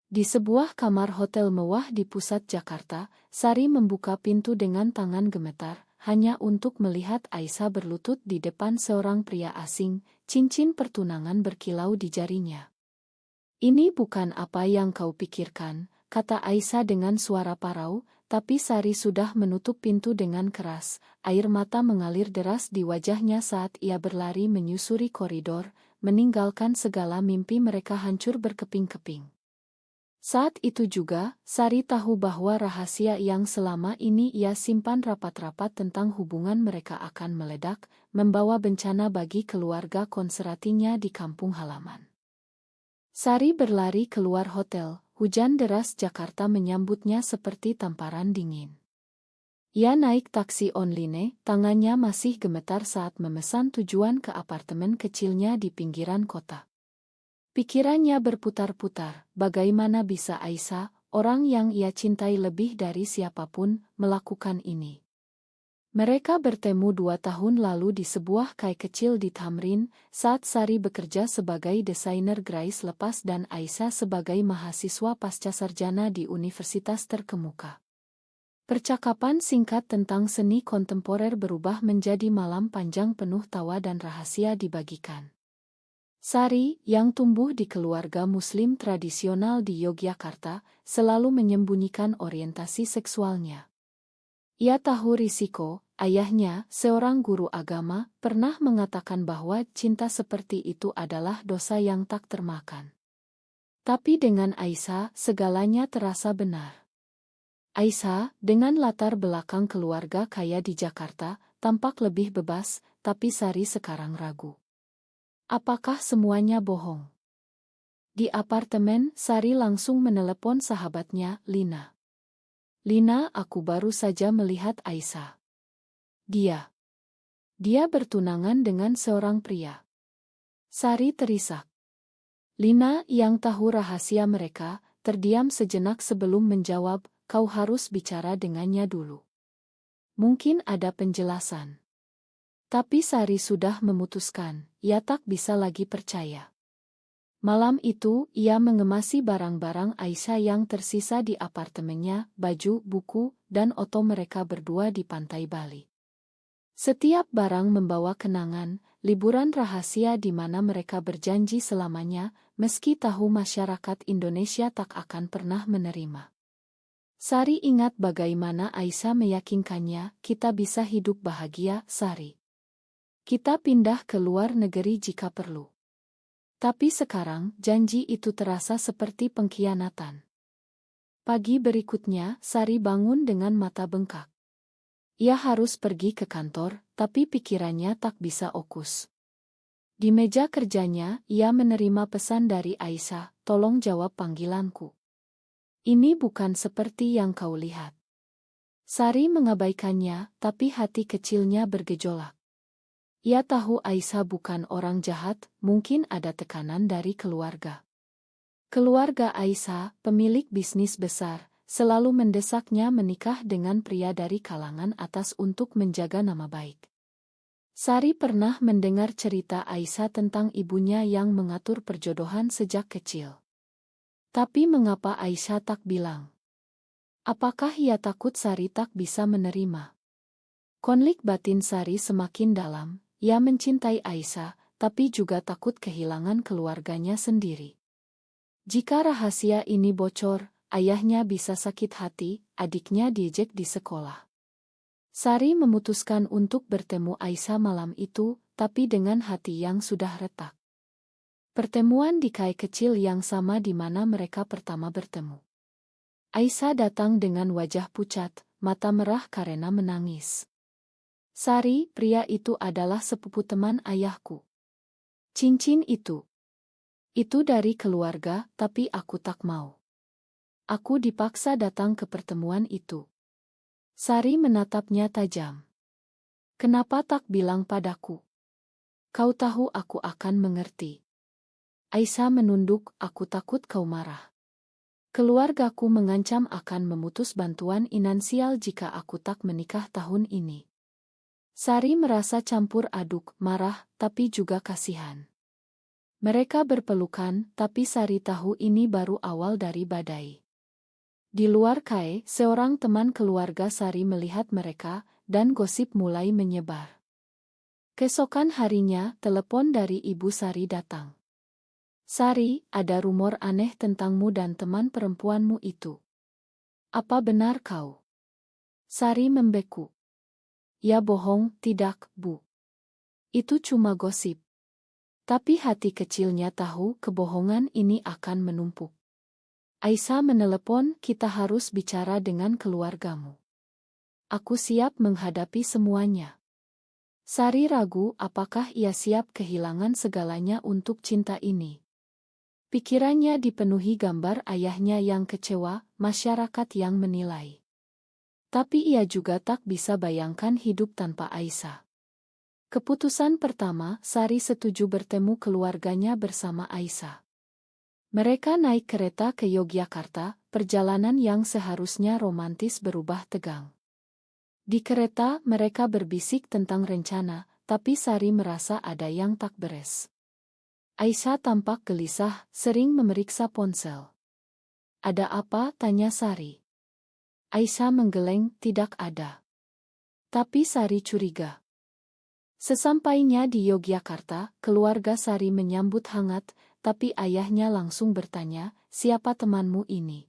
Di sebuah kamar hotel mewah di pusat Jakarta, Sari membuka pintu dengan tangan gemetar, hanya untuk melihat Aisyah berlutut di depan seorang pria asing, cincin pertunangan berkilau di jarinya. "Ini bukan apa yang kau pikirkan," kata Aisyah dengan suara parau, tapi Sari sudah menutup pintu dengan keras. Air mata mengalir deras di wajahnya saat ia berlari menyusuri koridor, meninggalkan segala mimpi mereka hancur berkeping-keping. Saat itu juga, Sari tahu bahwa rahasia yang selama ini ia simpan rapat-rapat tentang hubungan mereka akan meledak, membawa bencana bagi keluarga konseratinya di kampung halaman. Sari berlari keluar hotel, hujan deras Jakarta menyambutnya seperti tamparan dingin. Ia naik taksi online, tangannya masih gemetar saat memesan tujuan ke apartemen kecilnya di pinggiran kota. Pikirannya berputar-putar, bagaimana bisa Aisyah, orang yang ia cintai lebih dari siapapun, melakukan ini. Mereka bertemu 2 tahun lalu di sebuah kai kecil di Tamrin, saat Sari bekerja sebagai desainer garis lepas dan Aisyah sebagai mahasiswa pascasarjana di universitas terkemuka. Percakapan singkat tentang seni kontemporer berubah menjadi malam panjang penuh tawa dan rahasia dibagikan. Sari, yang tumbuh di keluarga Muslim tradisional di Yogyakarta, selalu menyembunyikan orientasi seksualnya. Ia tahu risiko. Ayahnya, seorang guru agama, pernah mengatakan bahwa cinta seperti itu adalah dosa yang tak termakan. Tapi dengan Aisyah, segalanya terasa benar. Aisyah, dengan latar belakang keluarga kaya di Jakarta, tampak lebih bebas, tapi Sari sekarang ragu. Apakah semuanya bohong? Di apartemen, Sari langsung menelepon sahabatnya, Lina. "Lina, aku baru saja melihat Aisyah. Dia bertunangan dengan seorang pria." Sari terisak. Lina, yang tahu rahasia mereka, terdiam sejenak sebelum menjawab, "Kau harus bicara dengannya dulu. Mungkin ada penjelasan." Tapi Sari sudah memutuskan, ia tak bisa lagi percaya. Malam itu, ia mengemasi barang-barang Aisyah yang tersisa di apartemennya, baju, buku, dan oto mereka berdua di pantai Bali. Setiap barang membawa kenangan, liburan rahasia di mana mereka berjanji selamanya, meski tahu masyarakat Indonesia tak akan pernah menerima. Sari ingat bagaimana Aisyah meyakinkannya, "Kita bisa hidup bahagia, Sari. Kita pindah ke luar negeri jika perlu." Tapi sekarang, janji itu terasa seperti pengkhianatan. Pagi berikutnya, Sari bangun dengan mata bengkak. Ia harus pergi ke kantor, tapi pikirannya tak bisa fokus. Di meja kerjanya, ia menerima pesan dari Aisyah, "Tolong jawab panggilanku. Ini bukan seperti yang kau lihat." Sari mengabaikannya, tapi hati kecilnya bergejolak. Ia tahu Aisyah bukan orang jahat, mungkin ada tekanan dari keluarga. Keluarga Aisyah, pemilik bisnis besar, selalu mendesaknya menikah dengan pria dari kalangan atas untuk menjaga nama baik. Sari pernah mendengar cerita Aisyah tentang ibunya yang mengatur perjodohan sejak kecil. Tapi mengapa Aisyah tak bilang? Apakah ia takut Sari tak bisa menerima? Konflik batin Sari semakin dalam. Ia mencintai Aisyah, tapi juga takut kehilangan keluarganya sendiri. Jika rahasia ini bocor, ayahnya bisa sakit hati, adiknya diejek di sekolah. Sari memutuskan untuk bertemu Aisyah malam itu, tapi dengan hati yang sudah retak. Pertemuan di kai kecil yang sama di mana mereka pertama bertemu. Aisyah datang dengan wajah pucat, mata merah karena menangis. "Sari, pria itu adalah sepupu teman ayahku. Cincin itu dari keluarga, tapi aku tak mau. Aku dipaksa datang ke pertemuan itu." Sari menatapnya tajam. "Kenapa tak bilang padaku? Kau tahu aku akan mengerti." Aisyah menunduk, "Aku takut kau marah. Keluargaku mengancam akan memutus bantuan finansial jika aku tak menikah tahun ini." Sari merasa campur aduk, marah, tapi juga kasihan. Mereka berpelukan, tapi Sari tahu ini baru awal dari badai. Di luar Kai, seorang teman keluarga Sari melihat mereka, dan gosip mulai menyebar. Keesokan harinya, telepon dari Ibu Sari datang. Sari, ada rumor aneh tentangmu dan teman perempuanmu itu. Apa benar kau? Sari membeku. Ya bohong, tidak, Bu. Itu cuma gosip. Tapi hati kecilnya tahu kebohongan ini akan menumpuk. Aisyah menelepon, kita harus bicara dengan keluargamu. Aku siap menghadapi semuanya. Sari ragu apakah ia siap kehilangan segalanya untuk cinta ini. Pikirannya dipenuhi gambar ayahnya yang kecewa, masyarakat yang menilai. Tapi ia juga tak bisa bayangkan hidup tanpa Aisyah. Keputusan pertama, Sari setuju bertemu keluarganya bersama Aisyah. Mereka naik kereta ke Yogyakarta, perjalanan yang seharusnya romantis berubah tegang. Di kereta, mereka berbisik tentang rencana, tapi Sari merasa ada yang tak beres. Aisyah tampak gelisah, sering memeriksa ponsel. Ada apa? Tanya Sari. Aisyah menggeleng, tidak ada. Tapi Sari curiga. Sesampainya di Yogyakarta, keluarga Sari menyambut hangat, tapi ayahnya langsung bertanya, siapa temanmu ini?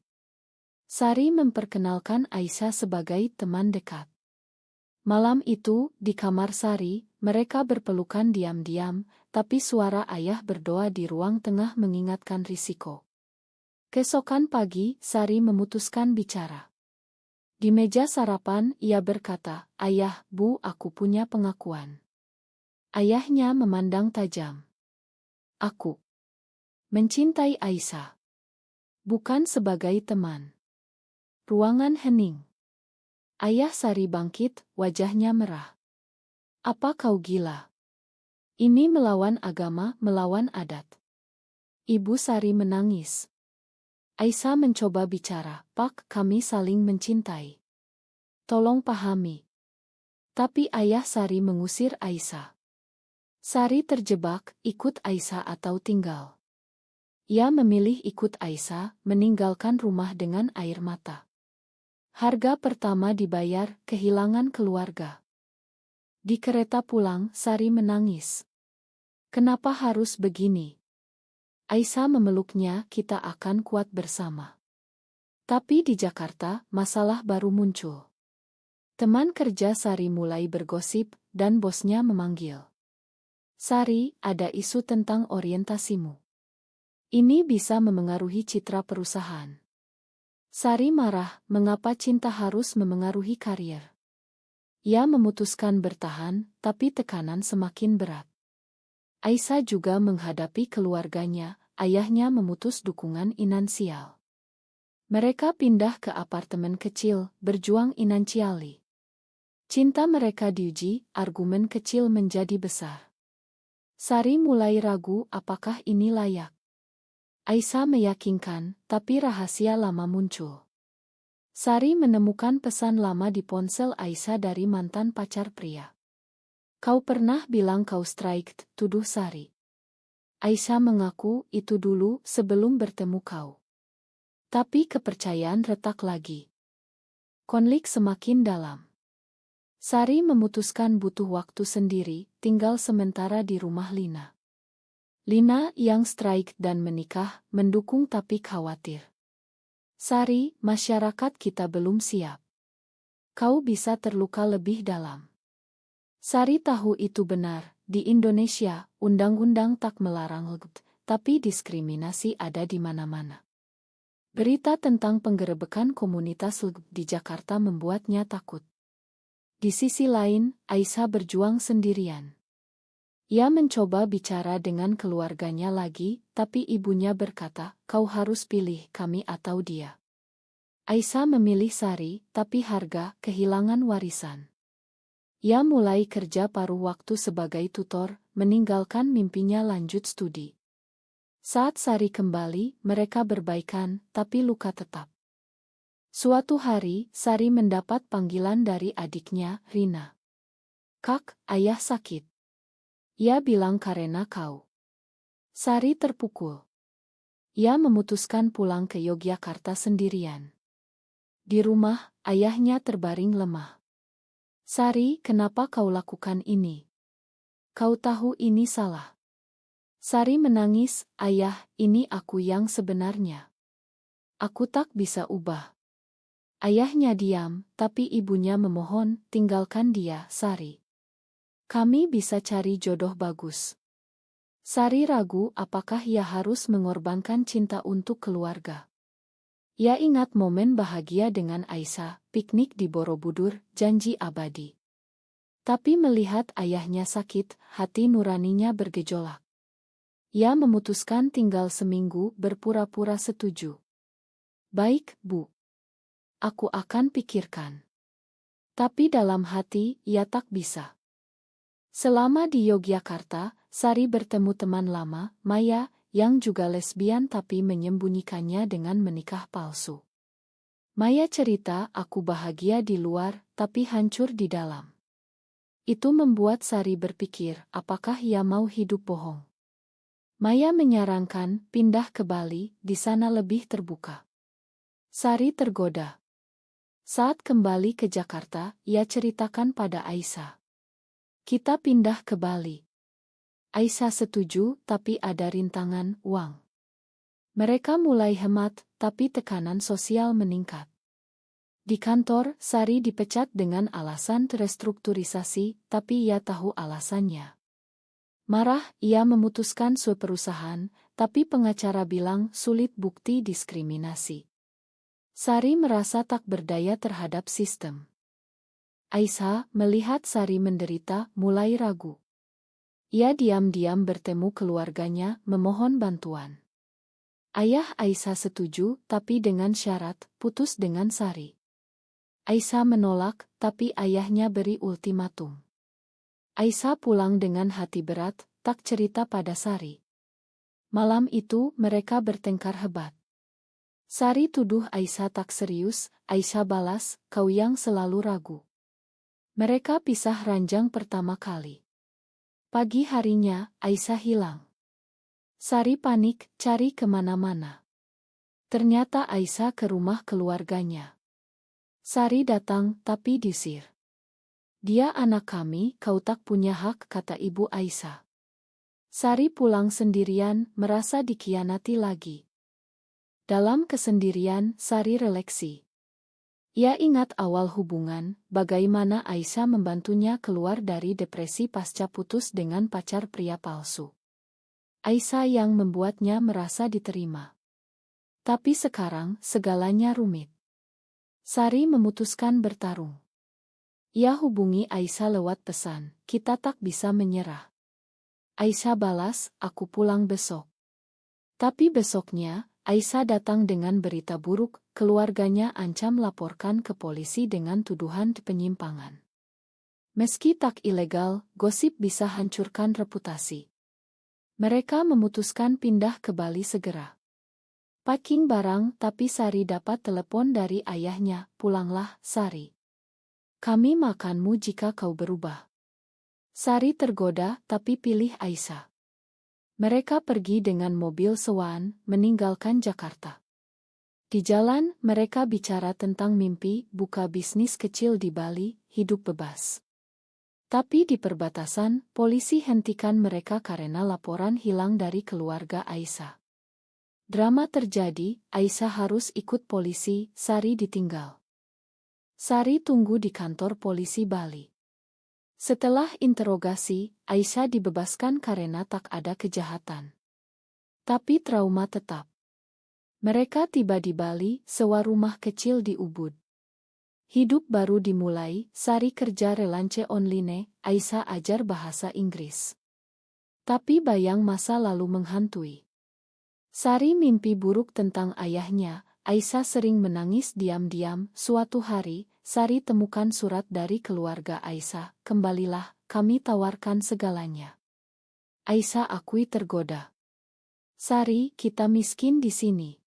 Sari memperkenalkan Aisyah sebagai teman dekat. Malam itu, di kamar Sari, mereka berpelukan diam-diam, tapi suara ayah berdoa di ruang tengah mengingatkan risiko. Keesokan pagi, Sari memutuskan bicara. Di meja sarapan, ia berkata, Ayah, Bu, aku punya pengakuan. Ayahnya memandang tajam. Aku mencintai Aisyah. Bukan sebagai teman. Ruangan hening. Ayah Sari bangkit, wajahnya merah. Apa kau gila? Ini melawan agama, melawan adat. Ibu Sari menangis. Aisyah mencoba bicara, Pak, kami saling mencintai. Tolong pahami. Tapi ayah Sari mengusir Aisyah. Sari terjebak, ikut Aisyah atau tinggal. Ia memilih ikut Aisyah, meninggalkan rumah dengan air mata. Harga pertama dibayar, kehilangan keluarga. Di kereta pulang, Sari menangis. Kenapa harus begini? Aisyah memeluknya, kita akan kuat bersama. Tapi di Jakarta, masalah baru muncul. Teman kerja Sari mulai bergosip, dan bosnya memanggil. Sari, ada isu tentang orientasimu. Ini bisa memengaruhi citra perusahaan. Sari marah, mengapa cinta harus memengaruhi karier? Ia memutuskan bertahan, tapi tekanan semakin berat. Aisyah juga menghadapi keluarganya, ayahnya memutus dukungan finansial. Mereka pindah ke apartemen kecil, berjuang finansiali. Cinta mereka diuji, argumen kecil menjadi besar. Sari mulai ragu apakah ini layak. Aisyah meyakinkan, tapi rahasia lama muncul. Sari menemukan pesan lama di ponsel Aisyah dari mantan pacar pria. Kau pernah bilang kau strike, tuduh Sari. Aisyah mengaku itu dulu sebelum bertemu kau. Tapi kepercayaan retak lagi. Konflik semakin dalam. Sari memutuskan butuh waktu sendiri, tinggal sementara di rumah Lina. Lina yang strike dan menikah, mendukung tapi khawatir. Sari, masyarakat kita belum siap. Kau bisa terluka lebih dalam. Sari tahu itu benar, di Indonesia, undang-undang tak melarang LGBT, tapi diskriminasi ada di mana-mana. Berita tentang penggerebekan komunitas LGBT di Jakarta membuatnya takut. Di sisi lain, Aisyah berjuang sendirian. Ia mencoba bicara dengan keluarganya lagi, tapi ibunya berkata, kau harus pilih kami atau dia. Aisyah memilih Sari, tapi harga kehilangan warisan. Ia mulai kerja paruh waktu sebagai tutor, meninggalkan mimpinya lanjut studi. Saat Sari kembali, mereka berbaikan, tapi luka tetap. Suatu hari, Sari mendapat panggilan dari adiknya, Rina. Kak, ayah sakit. Ia bilang karena kau. Sari terpukul. Ia memutuskan pulang ke Yogyakarta sendirian. Di rumah, ayahnya terbaring lemah. Sari, kenapa kau lakukan ini? Kau tahu ini salah. Sari menangis, ayah, ini aku yang sebenarnya. Aku tak bisa ubah. Ayahnya diam, tapi ibunya memohon, tinggalkan dia, Sari. Kami bisa cari jodoh bagus. Sari ragu apakah ia harus mengorbankan cinta untuk keluarga. Ia ingat momen bahagia dengan Aisyah, piknik di Borobudur, janji abadi. Tapi melihat ayahnya sakit, hati nuraninya bergejolak. Ia memutuskan tinggal seminggu berpura-pura setuju. Baik, Bu. Aku akan pikirkan. Tapi dalam hati, ia tak bisa. Selama di Yogyakarta, Sari bertemu teman lama, Maya, yang juga lesbian tapi menyembunyikannya dengan menikah palsu. Maya cerita, aku bahagia di luar, tapi hancur di dalam. Itu membuat Sari berpikir, apakah ia mau hidup bohong? Maya menyarankan, pindah ke Bali, di sana lebih terbuka. Sari tergoda. Saat kembali ke Jakarta, ia ceritakan pada Aisyah. Kita pindah ke Bali. Aisyah setuju, tapi ada rintangan, uang. Mereka mulai hemat, tapi tekanan sosial meningkat. Di kantor, Sari dipecat dengan alasan restrukturisasi, tapi ia tahu alasannya. Marah, ia memutuskan perusahaan, tapi pengacara bilang sulit bukti diskriminasi. Sari merasa tak berdaya terhadap sistem. Aisyah, melihat Sari menderita, mulai ragu. Ia diam-diam bertemu keluarganya, memohon bantuan. Ayah Aisyah setuju, tapi dengan syarat, putus dengan Sari. Aisyah menolak, tapi ayahnya beri ultimatum. Aisyah pulang dengan hati berat, tak cerita pada Sari. Malam itu, mereka bertengkar hebat. Sari tuduh Aisyah tak serius, Aisyah balas, kau yang selalu ragu. Mereka pisah ranjang pertama kali. Pagi harinya, Aisyah hilang. Sari panik, cari kemana-mana. Ternyata Aisyah ke rumah keluarganya. Sari datang, tapi diusir. Dia anak kami, kau tak punya hak, kata ibu Aisyah. Sari pulang sendirian, merasa dikhianati lagi. Dalam kesendirian, Sari refleksi. Ia ingat awal hubungan, bagaimana Aisyah membantunya keluar dari depresi pasca putus dengan pacar pria palsu. Aisyah yang membuatnya merasa diterima. Tapi sekarang, segalanya rumit. Sari memutuskan bertarung. Ia hubungi Aisyah lewat pesan, kita tak bisa menyerah. Aisyah balas, aku pulang besok. Tapi besoknya, Aisyah datang dengan berita buruk, keluarganya ancam laporkan ke polisi dengan tuduhan penyimpangan. Meski tak ilegal, gosip bisa hancurkan reputasi. Mereka memutuskan pindah ke Bali segera. Packing barang, tapi Sari dapat telepon dari ayahnya, pulanglah, Sari. Kami makanmu jika kau berubah. Sari tergoda, tapi pilih Aisyah. Mereka pergi dengan mobil sewaan, meninggalkan Jakarta. Di jalan, mereka bicara tentang mimpi, buka bisnis kecil di Bali, hidup bebas. Tapi di perbatasan, polisi hentikan mereka karena laporan hilang dari keluarga Aisyah. Drama terjadi, Aisyah harus ikut polisi, Sari ditinggal. Sari tunggu di kantor polisi Bali. Setelah interogasi, Aisyah dibebaskan karena tak ada kejahatan. Tapi trauma tetap. Mereka tiba di Bali, sewa rumah kecil di Ubud. Hidup baru dimulai, Sari kerja relance online, Aisyah ajar bahasa Inggris. Tapi bayang masa lalu menghantui. Sari mimpi buruk tentang ayahnya, Aisyah sering menangis diam-diam. Suatu hari, Sari temukan surat dari keluarga Aisyah, kembalilah, kami tawarkan segalanya. Aisyah akui tergoda. Sari, kita miskin di sini.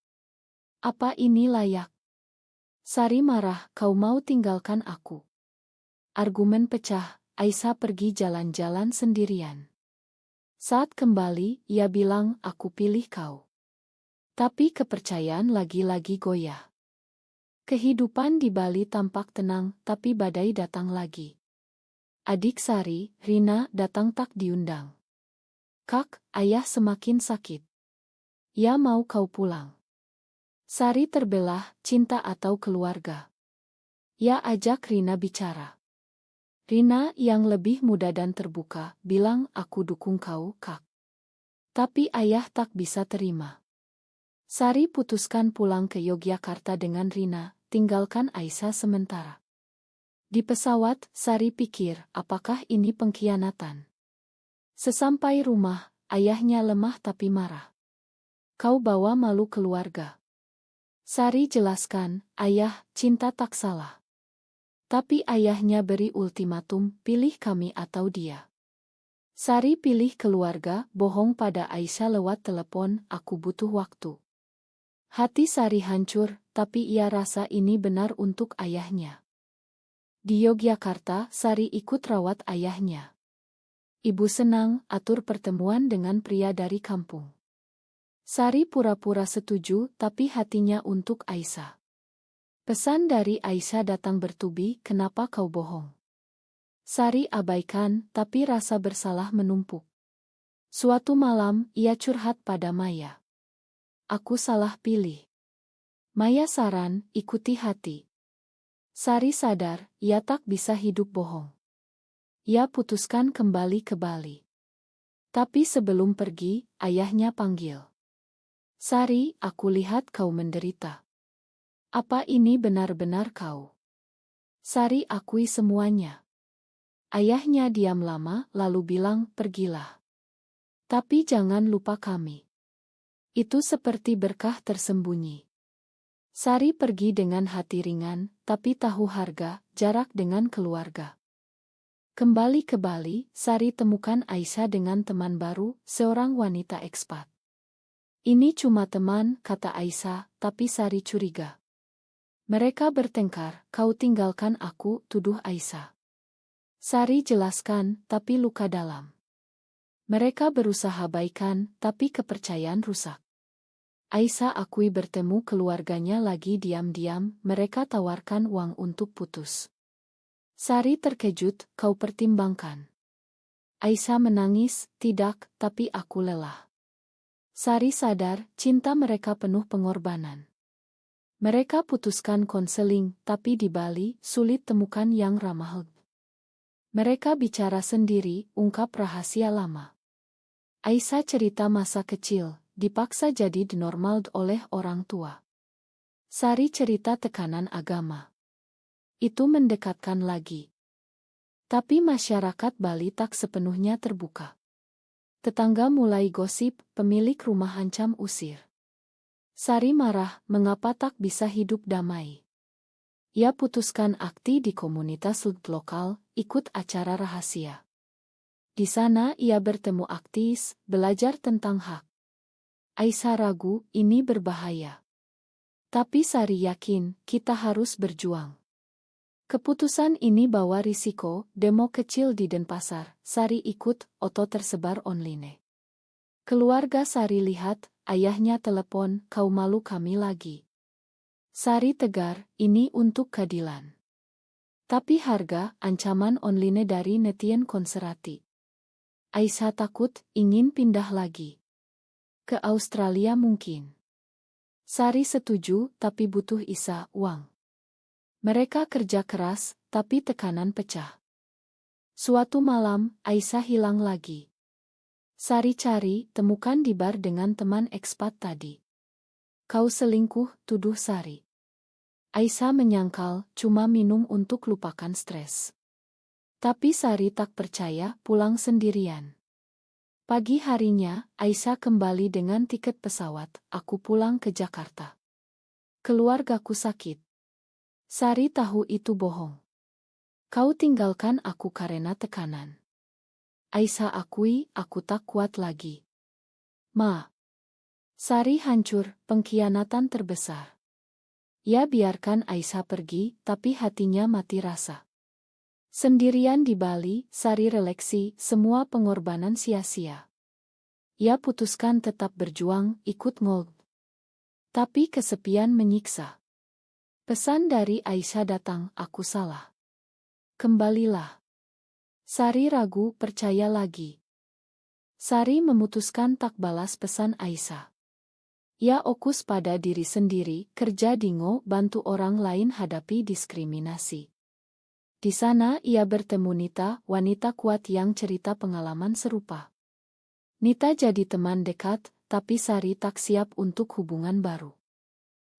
Apa ini layak? Sari marah, kau mau tinggalkan aku. Argumen pecah, Aisyah pergi jalan-jalan sendirian. Saat kembali, ia bilang, aku pilih kau. Tapi kepercayaan lagi-lagi goyah. Kehidupan di Bali tampak tenang, tapi badai datang lagi. Adik Sari, Rina, datang tak diundang. Kak, ayah semakin sakit. Ya mau kau pulang. Sari terbelah, cinta atau keluarga. Ya ajak Rina bicara. Rina yang lebih muda dan terbuka, bilang aku dukung kau, Kak. Tapi ayah tak bisa terima. Sari putuskan pulang ke Yogyakarta dengan Rina, tinggalkan Aisyah sementara. Di pesawat, Sari pikir, apakah ini pengkhianatan? Sesampai rumah, ayahnya lemah tapi marah. Kau bawa malu keluarga. Sari jelaskan, ayah, cinta tak salah. Tapi ayahnya beri ultimatum, pilih kami atau dia. Sari pilih keluarga, bohong pada Aisyah lewat telepon, aku butuh waktu. Hati Sari hancur, tapi ia rasa ini benar untuk ayahnya. Di Yogyakarta, Sari ikut rawat ayahnya. Ibu senang, atur pertemuan dengan pria dari kampung. Sari pura-pura setuju, tapi hatinya untuk Aisyah. Pesan dari Aisyah datang bertubi, kenapa kau bohong? Sari abaikan, tapi rasa bersalah menumpuk. Suatu malam, ia curhat pada Maya. Aku salah pilih. Maya saran, ikuti hati. Sari sadar, ia tak bisa hidup bohong. Ia putuskan kembali ke Bali. Tapi sebelum pergi, ayahnya panggil. Sari, aku lihat kau menderita. Apa ini benar-benar kau? Sari akui semuanya. Ayahnya diam lama, lalu bilang, pergilah. Tapi jangan lupa kami. Itu seperti berkah tersembunyi. Sari pergi dengan hati ringan, tapi tahu harga, jarak dengan keluarga. Kembali ke Bali, Sari temukan Aisyah dengan teman baru, seorang wanita ekspat. Ini cuma teman, kata Aisyah, tapi Sari curiga. Mereka bertengkar, kau tinggalkan aku, tuduh Aisyah. Sari jelaskan, tapi luka dalam. Mereka berusaha baikan, tapi kepercayaan rusak. Aisyah akui bertemu keluarganya lagi diam-diam, mereka tawarkan uang untuk putus. Sari terkejut, kau pertimbangkan. Aisyah menangis, tidak, tapi aku lelah. Sari sadar, cinta mereka penuh pengorbanan. Mereka putuskan konseling, tapi di Bali, sulit temukan yang ramah. Mereka bicara sendiri, ungkap rahasia lama. Aisyah cerita masa kecil, dipaksa jadi normal oleh orang tua. Sari cerita tekanan agama. Itu mendekatkan lagi. Tapi masyarakat Bali tak sepenuhnya terbuka. Tetangga mulai gosip, pemilik rumah ancam usir. Sari marah, mengapa tak bisa hidup damai. Ia putuskan akti di komunitas lokal, ikut acara rahasia. Di sana ia bertemu aktivis, belajar tentang hak. Aisyah ragu, ini berbahaya. Tapi Sari yakin, kita harus berjuang. Keputusan ini bawa risiko, demo kecil di Denpasar, Sari ikut, oto tersebar online. Keluarga Sari lihat, ayahnya telepon, kau malu kami lagi. Sari tegar, ini untuk keadilan. Tapi harga, ancaman online dari netizen konservatif. Aisyah takut, ingin pindah lagi. Ke Australia mungkin. Sari setuju, tapi butuh uang. Mereka kerja keras, tapi tekanan pecah. Suatu malam, Aisyah hilang lagi. Sari cari, temukan di bar dengan teman ekspat tadi. Kau selingkuh, tuduh Sari. Aisyah menyangkal, cuma minum untuk lupakan stres. Tapi Sari tak percaya, pulang sendirian. Pagi harinya, Aisyah kembali dengan tiket pesawat, aku pulang ke Jakarta. Keluargaku sakit. Sari tahu itu bohong. Kau tinggalkan aku karena tekanan. Aisyah akui, aku tak kuat lagi. Ma. Sari hancur, pengkhianatan terbesar. Ia biarkan Aisyah pergi, tapi hatinya mati rasa. Sendirian di Bali, Sari refleksi, semua pengorbanan sia-sia. Ia putuskan tetap berjuang, ikut ngol. Tapi kesepian menyiksa. Pesan dari Aisyah datang, aku salah. Kembalilah. Sari ragu, percaya lagi. Sari memutuskan tak balas pesan Aisyah. Ia fokus pada diri sendiri, kerja di ngo, bantu orang lain hadapi diskriminasi. Di sana ia bertemu Nita, wanita kuat yang cerita pengalaman serupa. Nita jadi teman dekat, tapi Sari tak siap untuk hubungan baru.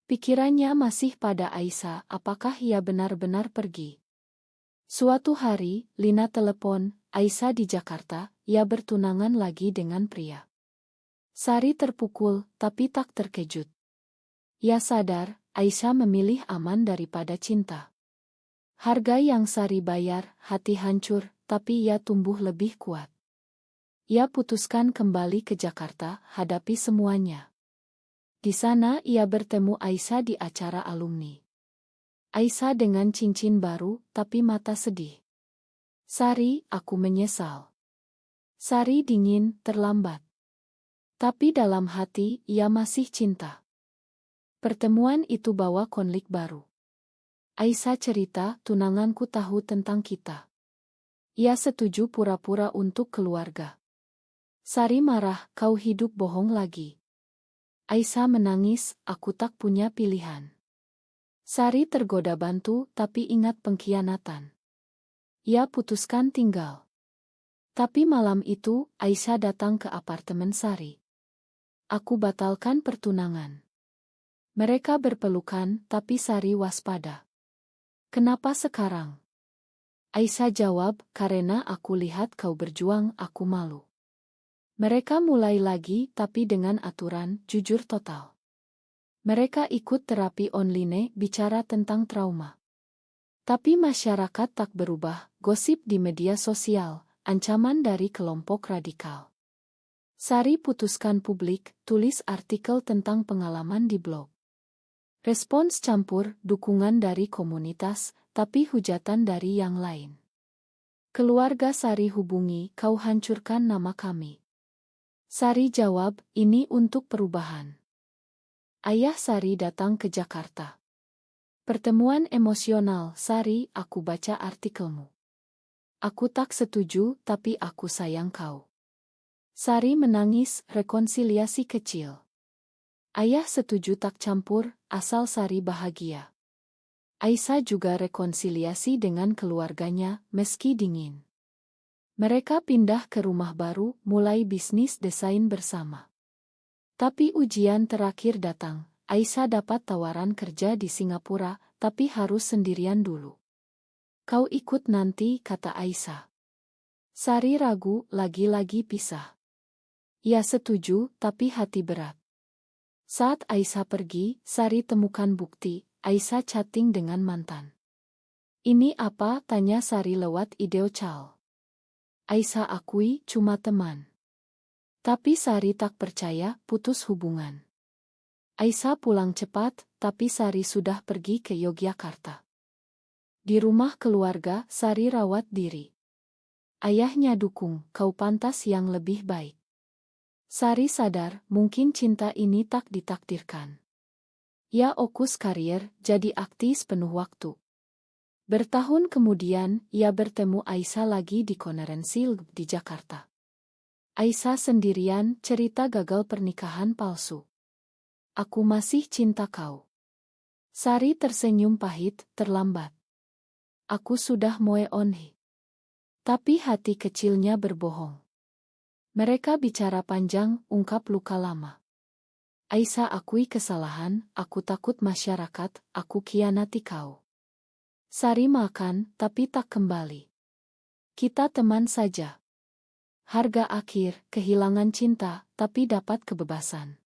Pikirannya masih pada Aisyah, apakah ia benar-benar pergi? Suatu hari, Lina telepon, Aisyah di Jakarta, ia bertunangan lagi dengan pria. Sari terpukul, tapi tak terkejut. Ia sadar, Aisyah memilih aman daripada cinta. Harga yang Sari bayar, hati hancur, tapi ia tumbuh lebih kuat. Ia putuskan kembali ke Jakarta, hadapi semuanya. Di sana ia bertemu Aisyah di acara alumni. Aisyah dengan cincin baru, tapi mata sedih. Sari, aku menyesal. Sari dingin, terlambat. Tapi dalam hati, ia masih cinta. Pertemuan itu bawa konflik baru. Aisyah cerita, tunanganku tahu tentang kita. Ia setuju pura-pura untuk keluarga. Sari marah, kau hidup bohong lagi. Aisyah menangis, aku tak punya pilihan. Sari tergoda bantu, tapi ingat pengkhianatan. Ia putuskan tinggal. Tapi malam itu, Aisyah datang ke apartemen Sari. Aku batalkan pertunangan. Mereka berpelukan, tapi Sari waspada. Kenapa sekarang? Aisyah jawab, karena aku lihat kau berjuang, aku malu. Mereka mulai lagi, tapi dengan aturan, jujur total. Mereka ikut terapi online, bicara tentang trauma. Tapi masyarakat tak berubah, gosip di media sosial, ancaman dari kelompok radikal. Sari putuskan publik, tulis artikel tentang pengalaman di blog. Respons campur, dukungan dari komunitas, tapi hujatan dari yang lain. Keluarga Sari hubungi, kau hancurkan nama kami. Sari jawab, ini untuk perubahan. Ayah Sari datang ke Jakarta. Pertemuan emosional, Sari, aku baca artikelmu. Aku tak setuju, tapi aku sayang kau. Sari menangis, rekonsiliasi kecil. Ayah setuju tak campur, asal Sari bahagia. Aisyah juga rekonsiliasi dengan keluarganya, meski dingin. Mereka pindah ke rumah baru, mulai bisnis desain bersama. Tapi ujian terakhir datang, Aisyah dapat tawaran kerja di Singapura, tapi harus sendirian dulu. Kau ikut nanti, kata Aisyah. Sari ragu, lagi-lagi pisah. Ia setuju, tapi hati berat. Saat Aisyah pergi, Sari temukan bukti, Aisyah chatting dengan mantan. Ini apa? Tanya Sari lewat video call. Aisyah akui, cuma teman. Tapi Sari tak percaya, putus hubungan. Aisyah pulang cepat, tapi Sari sudah pergi ke Yogyakarta. Di rumah keluarga, Sari rawat diri. Ayahnya dukung, kau pantas yang lebih baik. Sari sadar, mungkin cinta ini tak ditakdirkan. Ia fokus karier, jadi aktis penuh waktu. Bertahun kemudian, ia bertemu Aisyah lagi di konferensi di Jakarta. Aisyah sendirian, cerita gagal pernikahan palsu. Aku masih cinta kau. Sari tersenyum pahit, terlambat. Aku sudah move on. Tapi hati kecilnya berbohong. Mereka bicara panjang, ungkap luka lama. Aisyah akui kesalahan, aku takut masyarakat, aku khianati kau. Sari makan, tapi tak kembali. Kita teman saja. Harga akhir, kehilangan cinta, tapi dapat kebebasan.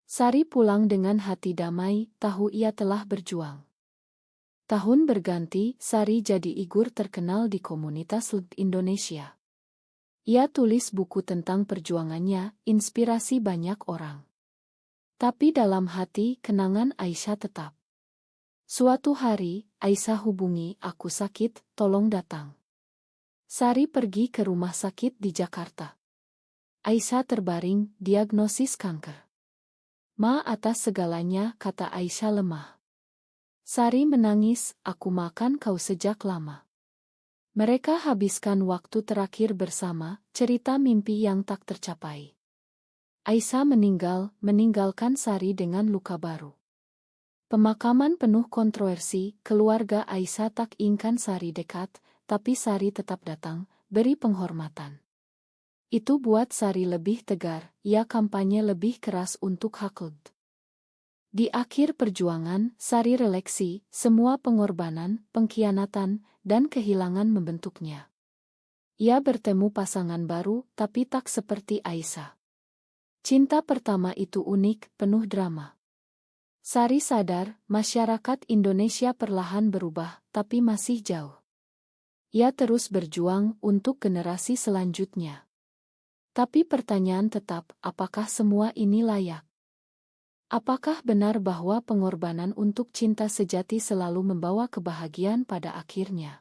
Sari pulang dengan hati damai, tahu ia telah berjuang. Tahun berganti, Sari jadi figur terkenal di komunitas Indonesia. Ia tulis buku tentang perjuangannya, inspirasi banyak orang. Tapi dalam hati, kenangan Aisyah tetap. Suatu hari, Aisyah hubungi, aku sakit, tolong datang. Sari pergi ke rumah sakit di Jakarta. Aisyah terbaring, diagnosis kanker. Ma atas segalanya, kata Aisyah lemah. Sari menangis, aku makan kau sejak lama. Mereka habiskan waktu terakhir bersama, cerita mimpi yang tak tercapai. Aisyah meninggalkan Sari dengan luka baru. Pemakaman penuh kontroversi, keluarga Aisyah tak inginkan Sari dekat, tapi Sari tetap datang, beri penghormatan. Itu buat Sari lebih tegar, ia kampanye lebih keras untuk Hakud. Di akhir perjuangan, Sari refleksi, semua pengorbanan, pengkhianatan, dan kehilangan membentuknya. Ia bertemu pasangan baru, tapi tak seperti Aisyah. Cinta pertama itu unik, penuh drama. Sari sadar, masyarakat Indonesia perlahan berubah, tapi masih jauh. Ia terus berjuang untuk generasi selanjutnya. Tapi pertanyaan tetap, apakah semua ini layak? Apakah benar bahwa pengorbanan untuk cinta sejati selalu membawa kebahagiaan pada akhirnya?